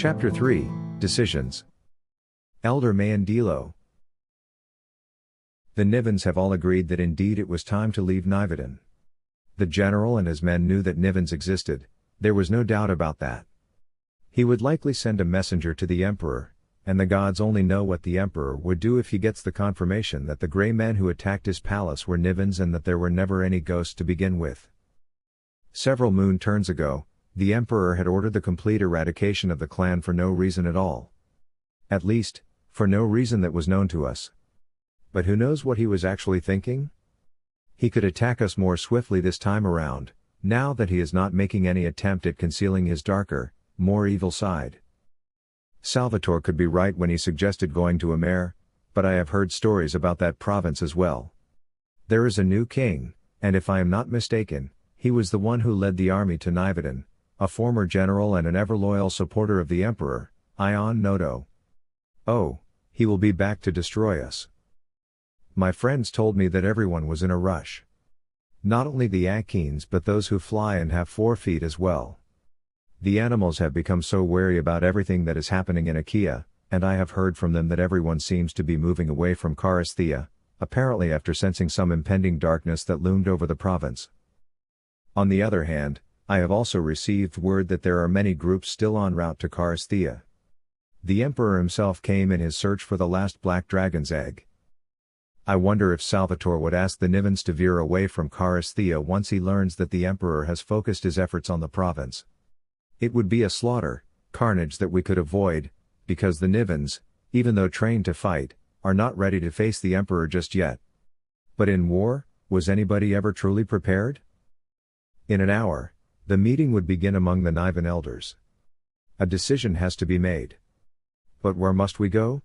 Chapter 3, Decisions. Elder Mahen Dilo. The Nivens have all agreed that indeed it was time to leave Nivedon. The general and his men knew that Nivens existed, there was no doubt about that. He would likely send a messenger to the Emperor, and the gods only know what the Emperor would do if he gets the confirmation that the grey men who attacked his palace were Nivens and that there were never any ghosts to begin with. Several Moonturns ago, the Emperor had ordered the complete eradication of the clan for no reason at all. At least, for no reason that was known to us. But who knows what he was actually thinking? He could attack us more swiftly this time around, now that he is not making any attempt at concealing his darker, more evil side. Salvatore could be right when he suggested going to Amare, but I have heard stories about that province as well. There is a new king, and if I am not mistaken, he was the one who led the army to Nivedon, a former general and an ever-loyal supporter of the Emperor, Ion Noto. Oh, he will be back to destroy us. My friends told me that everyone was in a rush. Not only the Akeens but those who fly and have 4 feet as well. The animals have become so wary about everything that is happening in Akea, and I have heard from them that everyone seems to be moving away from Karasthea, apparently after sensing some impending darkness that loomed over the province. On the other hand, I have also received word that there are many groups still en route to Karasthea. The Emperor himself came in his search for the last black dragon's egg. I wonder if Salvatore would ask the Nivens to veer away from Karasthea once he learns that the Emperor has focused his efforts on the province. It would be a slaughter, carnage that we could avoid, because the Nivens, even though trained to fight, are not ready to face the Emperor just yet. But in war, was anybody ever truly prepared? In an hour, the meeting would begin among the Niven elders. A decision has to be made. But where must we go?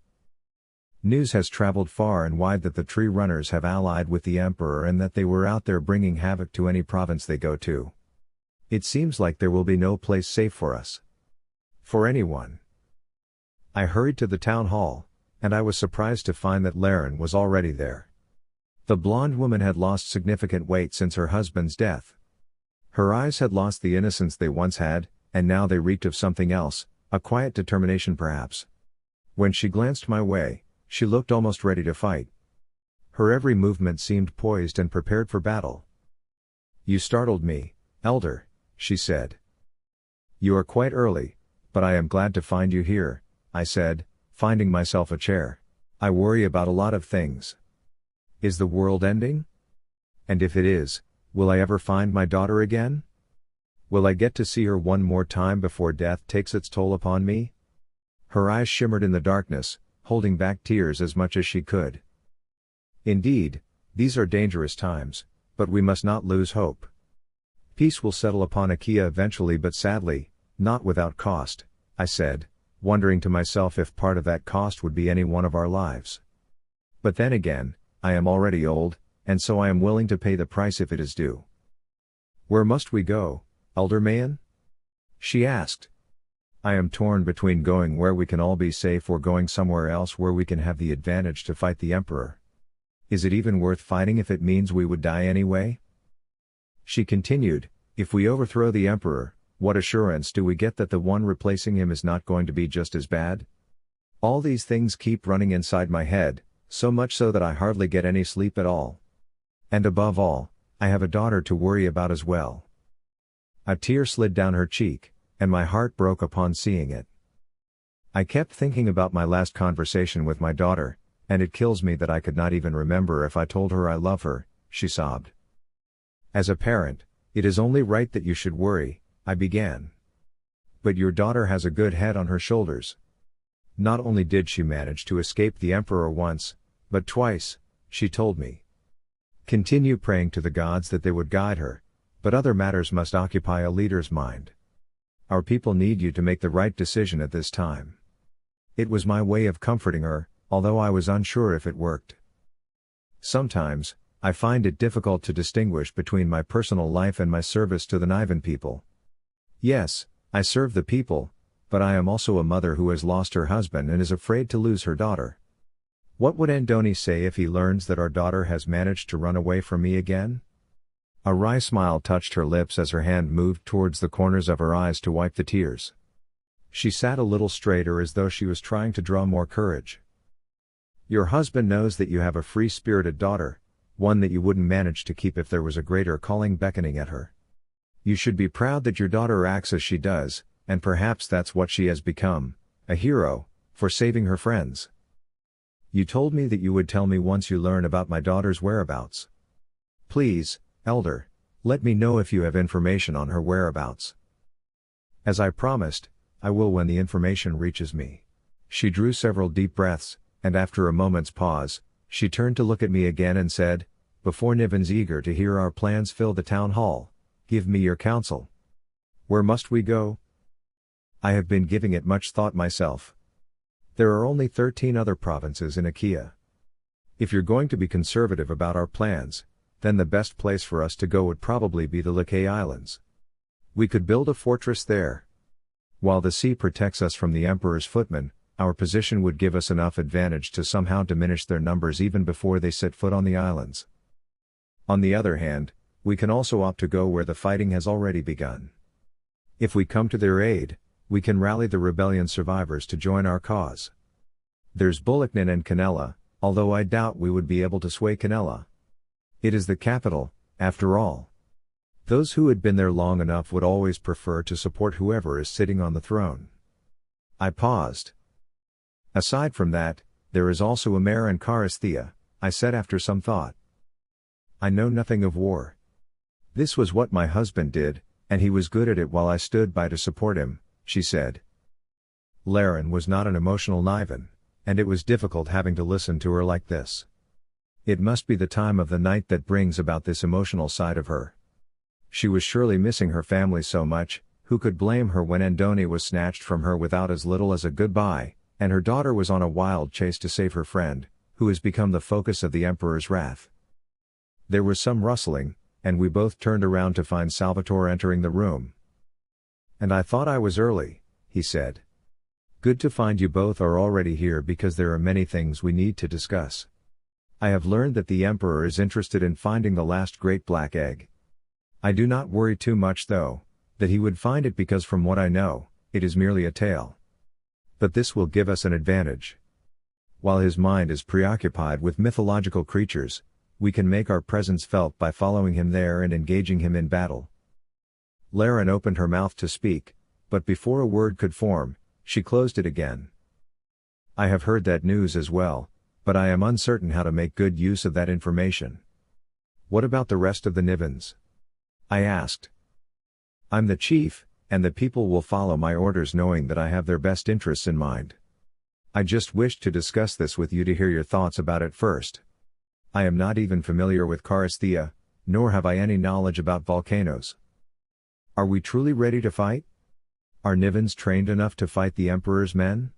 News has traveled far and wide that the Tree Runners have allied with the Emperor and that they were out there bringing havoc to any province they go to. It seems like there will be no place safe for us. For anyone. I hurried to the town hall, and I was surprised to find that Laren was already there. The blonde woman had lost significant weight since her husband's death. Her eyes had lost the innocence they once had, and now they reeked of something else, a quiet determination perhaps. When she glanced my way, she looked almost ready to fight. Her every movement seemed poised and prepared for battle. "You startled me, Elder," she said. "You are quite early, but I am glad to find you here," I said, finding myself a chair. "I worry about a lot of things. Is the world ending? And if it is, will I ever find my daughter again? Will I get to see her one more time before death takes its toll upon me?" Her eyes shimmered in the darkness, holding back tears as much as she could. "Indeed, these are dangerous times, but we must not lose hope. Peace will settle upon Akea eventually, but sadly, not without cost," I said, wondering to myself if part of that cost would be any one of our lives. But then again, I am already old, and so I am willing to pay the price if it is due. "Where must we go, Elder Mahen?" she asked. "I am torn between going where we can all be safe or going somewhere else where we can have the advantage to fight the Emperor. Is it even worth fighting if it means we would die anyway?" She continued, "If we overthrow the Emperor, what assurance do we get that the one replacing him is not going to be just as bad?" All these things keep running inside my head, so much so that I hardly get any sleep at all. And above all, I have a daughter to worry about as well. A tear slid down her cheek, and my heart broke upon seeing it. I kept thinking about my last conversation with my daughter, and it kills me that I could not even remember if I told her I love her, she sobbed. "As a parent, it is only right that you should worry," I began. "But your daughter has a good head on her shoulders. Not only did she manage to escape the Emperor once, but twice, she told me. Continue praying to the gods that they would guide her, but other matters must occupy a leader's mind. Our people need you to make the right decision at this time." It was my way of comforting her, although I was unsure if it worked. Sometimes, I find it difficult to distinguish between my personal life and my service to the Niven people. Yes, I serve the people, but I am also a mother who has lost her husband and is afraid to lose her daughter. What would Andoni say if he learns that our daughter has managed to run away from me again? A wry smile touched her lips as her hand moved towards the corners of her eyes to wipe the tears. She sat a little straighter as though she was trying to draw more courage. Your husband knows that you have a free-spirited daughter, one that you wouldn't manage to keep if there was a greater calling beckoning at her. You should be proud that your daughter acts as she does, and perhaps that's what she has become, a hero, for saving her friends. You told me that you would tell me once you learn about my daughter's whereabouts. Please, Elder, let me know if you have information on her whereabouts. As I promised, I will when the information reaches me. She drew several deep breaths, and after a moment's pause, she turned to look at me again and said, before Niven's eager to hear our plans fill the town hall, give me your counsel. Where must we go? I have been giving it much thought myself. There are only 13 other provinces in Akea. If you're going to be conservative about our plans, then the best place for us to go would probably be the Lakay Islands. We could build a fortress there. While the sea protects us from the Emperor's footmen, our position would give us enough advantage to somehow diminish their numbers even before they set foot on the islands. On the other hand, we can also opt to go where the fighting has already begun. If we come to their aid, we can rally the rebellion survivors to join our cause. There's Bulaknin and Kanela, although I doubt we would be able to sway Kanela. It is the capital, after all. Those who had been there long enough would always prefer to support whoever is sitting on the throne. I paused. Aside from that, there is also Amer and Karasthea, I said after some thought. I know nothing of war. This was what my husband did, and he was good at it while I stood by to support him, she said. Laren was not an emotional Niven, and it was difficult having to listen to her like this. It must be the time of the night that brings about this emotional side of her. She was surely missing her family so much, who could blame her when Andoni was snatched from her without as little as a goodbye, and her daughter was on a wild chase to save her friend, who has become the focus of the Emperor's wrath. There was some rustling, and we both turned around to find Salvatore entering the room. And I thought I was early, he said. Good to find you both are already here because there are many things we need to discuss. I have learned that the Emperor is interested in finding the last great black egg. I do not worry too much though, that he would find it because from what I know, it is merely a tale. But this will give us an advantage. While his mind is preoccupied with mythological creatures, we can make our presence felt by following him there and engaging him in battle. Laren opened her mouth to speak, but before a word could form, she closed it again. I have heard that news as well, but I am uncertain how to make good use of that information. What about the rest of the Nivens? I asked. I'm the chief, and the people will follow my orders knowing that I have their best interests in mind. I just wished to discuss this with you to hear your thoughts about it first. I am not even familiar with Karasthea, nor have I any knowledge about volcanoes. Are we truly ready to fight? Are Nivens trained enough to fight the Emperor's men?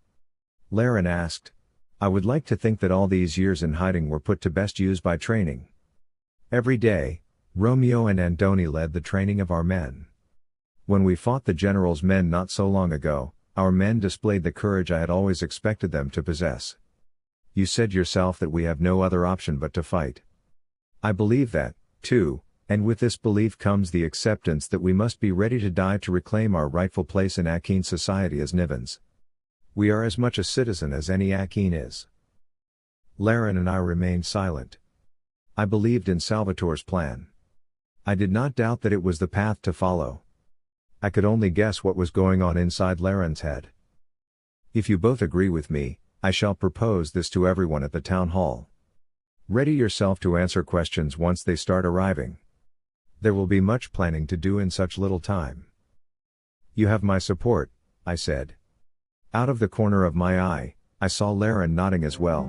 Laren asked. I would like to think that all these years in hiding were put to best use by training. Every day, Romeo and Andoni led the training of our men. When we fought the general's men not so long ago, our men displayed the courage I had always expected them to possess. You said yourself that we have no other option but to fight. I believe that, too, and with this belief comes the acceptance that we must be ready to die to reclaim our rightful place in Akean society as Nivens. We are as much a citizen as any Akean is. Laren and I remained silent. I believed in Salvatore's plan. I did not doubt that it was the path to follow. I could only guess what was going on inside Laren's head. If you both agree with me, I shall propose this to everyone at the town hall. Ready yourself to answer questions once they start arriving. There will be much planning to do in such little time. You have my support, I said. Out of the corner of my eye, I saw Laren nodding as well.